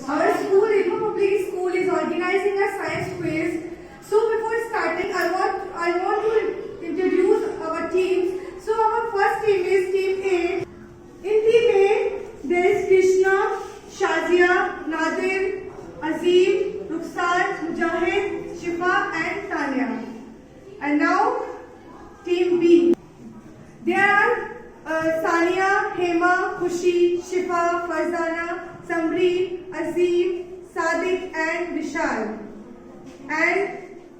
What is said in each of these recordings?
Our school, Inno Public School, is organizing a science quiz. So before starting, I want to introduce our teams. So our first team is Team A. In Team A, there is Krishna, Shazia, Nadir, Azim, Rukhsar, Mujahid, Shifa, and Tanya. And now, Team B. There are Sania, Hema, Khushi, Shifa, Farzana, Samri, Azim, Sadiq, and Vishal. And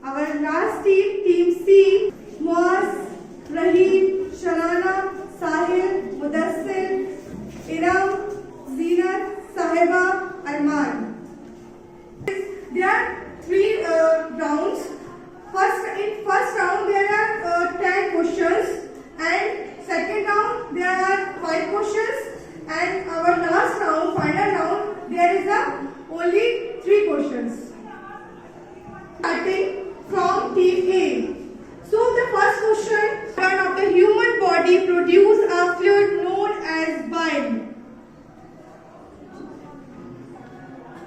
our last team, Team C, Muaz, Rahim, Sharana, Sahil, Mudassir, Iram, Zinat, Sahiba, Arman. There are three rounds. In first round there are 10 questions, and second round there are 5 questions, and our last round, final round, there is only 3 questions. Starting from Team A. So the first question: organ of the human body produce a fluid known as bile.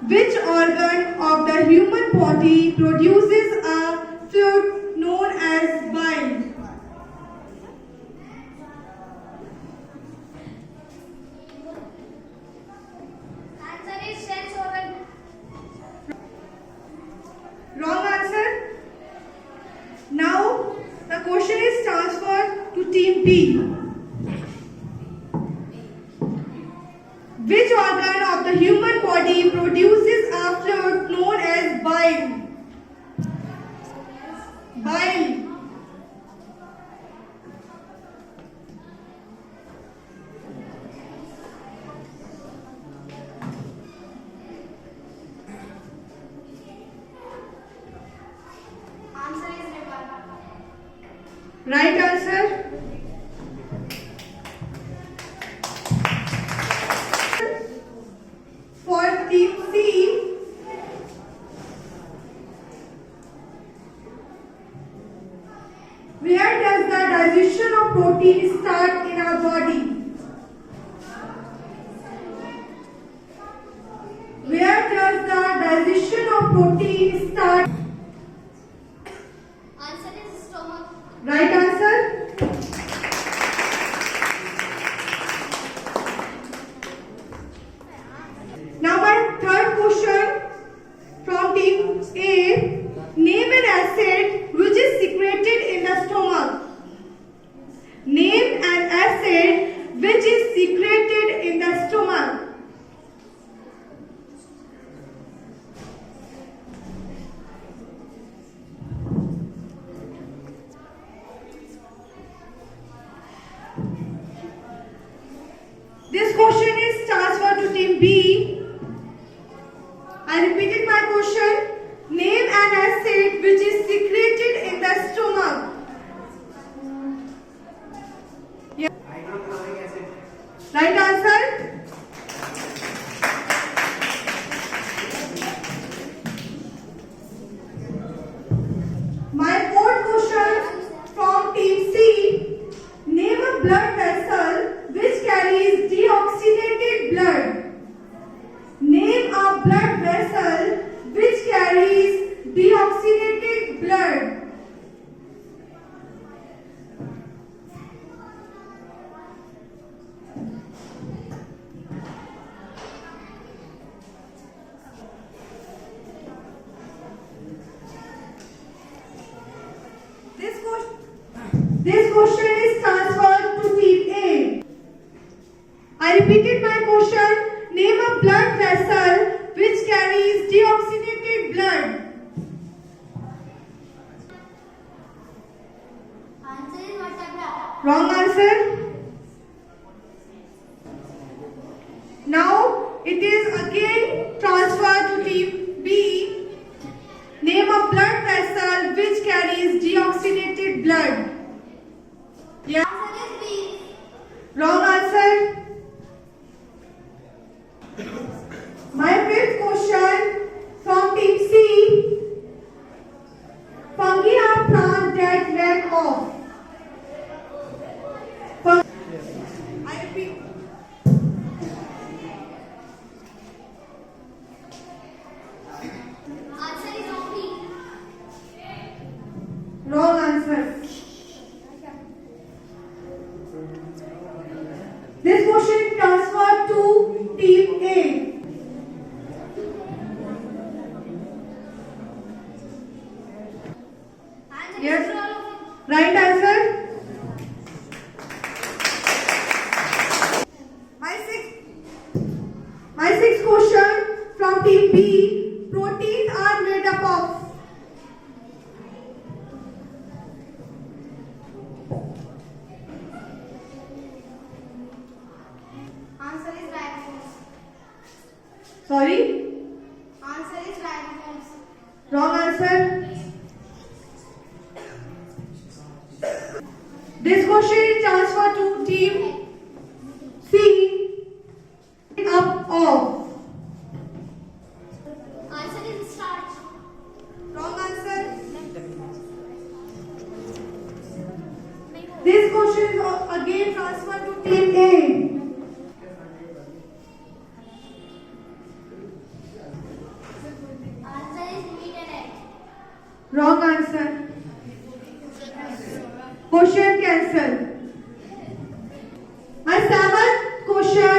Which organ of the human body produces a fluid known as bile? Answer is sense organ. Wrong answer. Now the question is transferred to Team B. Which organ of the human body produces a fluid known as bile? Bile. Answer is liver. Right answer. For Team C, where does the digestion of protein start in our body? Where does the digestion of protein start? Answer is stomach. Right answer. Now my third question from Team A. Name an acid which is secreted in the stomach. Name an acid which is secreted in the stomach. This question is transferred to Team B. I repeated my question. Name an acid which is secreted in the stomach. Yeah. Hydrochloric acid. Right answer. My fourth question from Team C. Name a blood vessel which carries deoxygenated blood. Name a blood vessel which carries deoxygenated blood. This question is transferred to Team A. I repeated my question. Name a blood vessel which carries deoxygenated blood. Answer is vertebra. Wrong answer. Now it is again transferred to Team B. Name a blood vessel which carries deoxygenated blood. Yeah. Answer is B. Wrong answer. My fifth question from Team C. Fungi are plants that lack of. I repeat. Yes. Astrology. Right answer. My sixth question from team B. Proteins are made up of. Answer is ribosomes. Sorry. Answer is ribosomes. Wrong answer. This question is transferred to team C. Up of. Answer is starch. Wrong answer. This question is again transferred to team A. Answer is meat and egg. Wrong answer. Question cancelled. My seventh question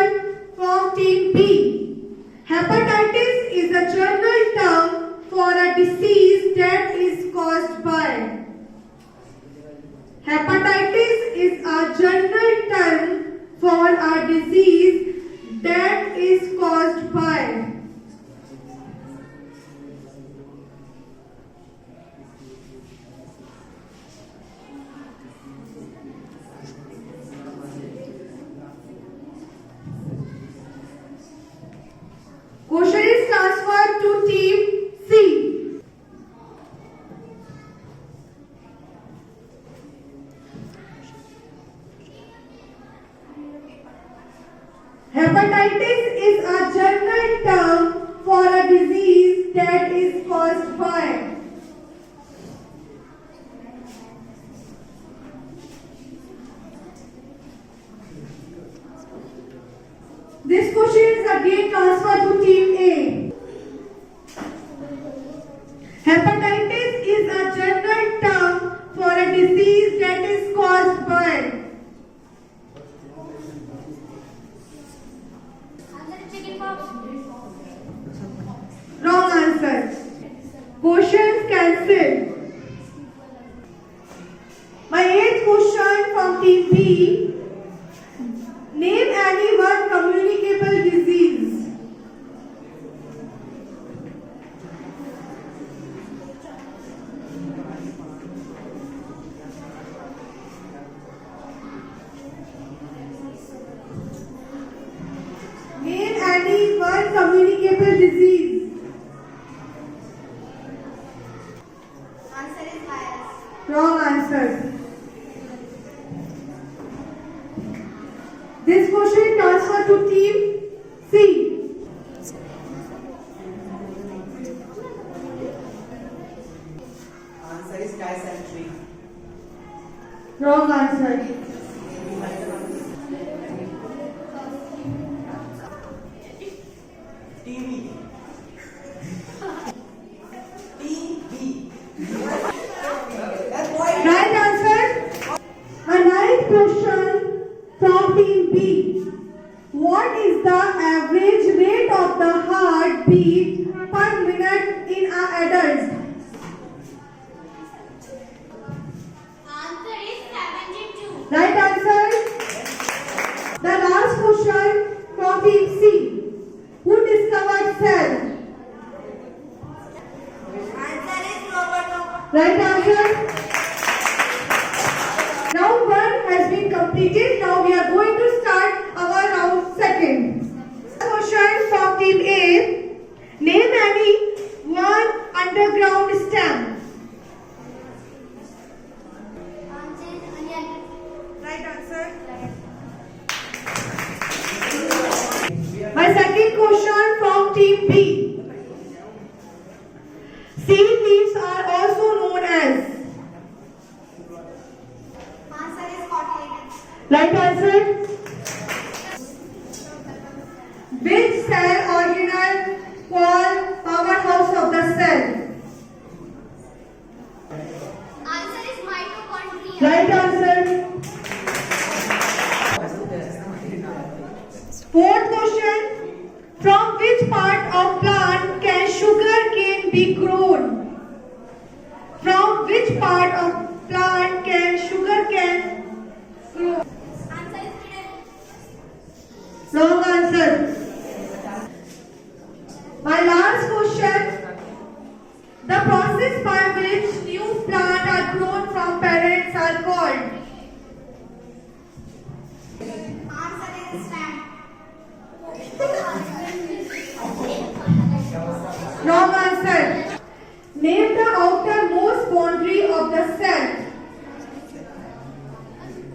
from team B. Hepatitis is a general term for a disease that is caused by. Hepatitis is a general term for a disease that is caused by. Question is transferred to team C. Hepatitis is a general term for a disease that is caused by. This question is again transferred to team A. Hepatitis is a general term for a disease that is caused by. Answer is chickenpox. Wrong answer. Questions cancelled. My eighth question from team B. Name any one communicable disease. Name any one communicable disease. Answer is virus. Wrong answer. This question transferred to team C. Answer is dysentery. Wrong answer. TB. TB. That's why. Right answer. My ninth question from team B. What is the average rate of the heartbeat per minute in an adult? Answer is 72. Right answer. The last question from team C. Who discovered cell? Answer is Robert. Right answer. Round 1 has been completed. Now we are going to start our round 2nd. Question from team A. Name any one underground stem. Answer is onion. Right answer. My second question from team B. Seed leaves are also known as. Answer is cotyledons. Right answer. Which cell organelle called powerhouse of the cell? Answer is mitochondria. Right answer. Fourth question. From which part of plant can sugar cane be grown? From which part of My last question. The process by which new plants are grown from parents are called. Answer is stamp. Wrong answer. Name the outermost boundary of the cell.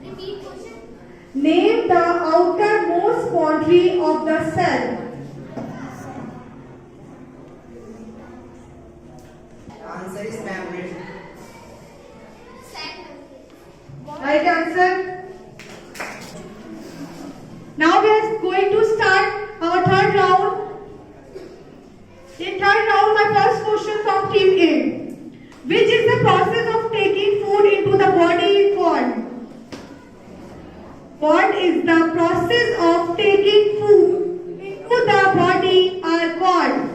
Repeat question. Name the outermost boundary of the cell. Answer is membrane. Sand. Right answer. Now we are going to start our third round. In third round, my first question from team A. Which is the process of taking food into the body is called? What is the process of taking food into the body are called?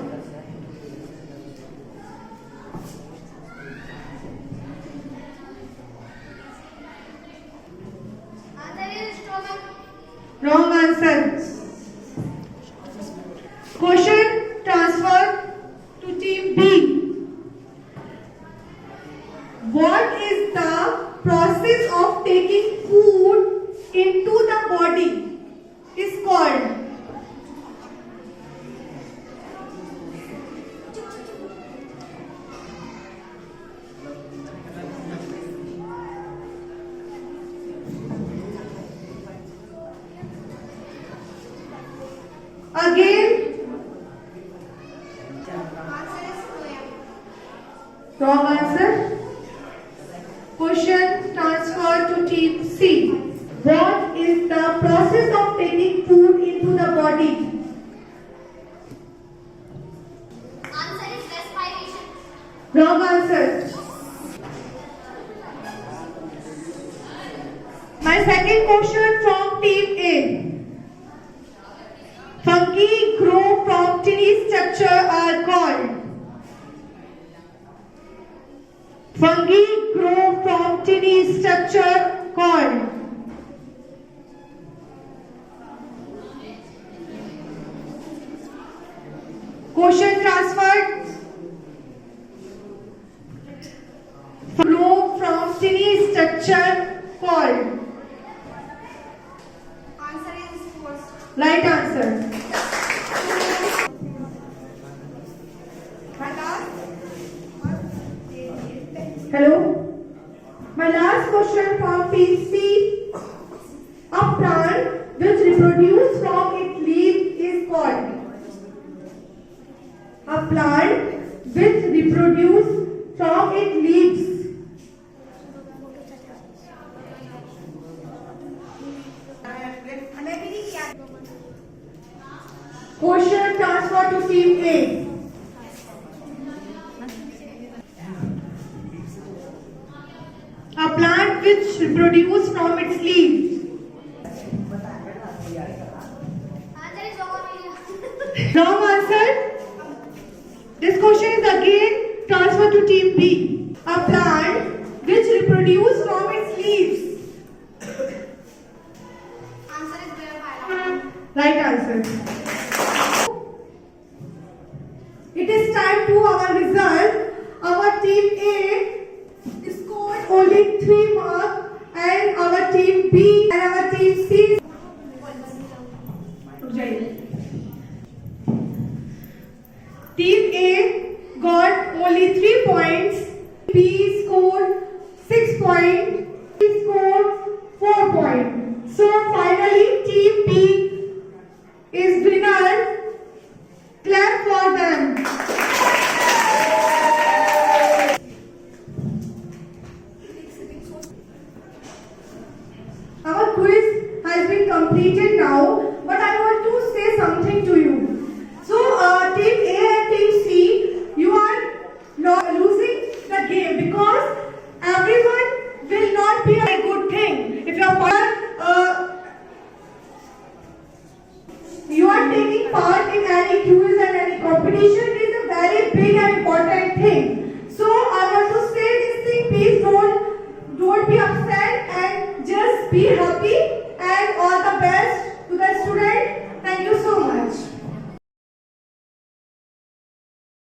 Answer is stomach. Wrong answer. Question transfer to team B. What is the process of taking food into the body is called? Again, Answer is phloem. wrong answer. Question transfer to team C. What is the process of taking food into the body? Answer is respiration. Wrong answer. My second question from team A. Fungi grow from tiny structure are called. Fungi grow from tiny structure called. Question transferred. Grow from tiny structure called. Answer is spores. Right answer. Hello. My last question from team C. A plant which reproduces from its leaves is called. A plant which reproduces from its leaves. Question transfer to team A. A plant which reproduces from its leaves. Answer is bougainvillea. Wrong answer. This question is again transferred to team B. A plant which reproduces from its leaves. Answer is bougainvillea. Right answer. It is time to our result. Our team A scored only 3 marks and our team B and our team C. Team A got only 3 points. B scored 6 points. C scored 4 points. So finally team B is winner. Clap for them. Our quiz has been completed now, but I want to say something to you. So, team A and team C, you are not losing the game because everyone will not be a good thing. If you are taking part in any quiz and any competition, it is a very big and important thing. So, I want to say this thing, please don't be upset and just be happy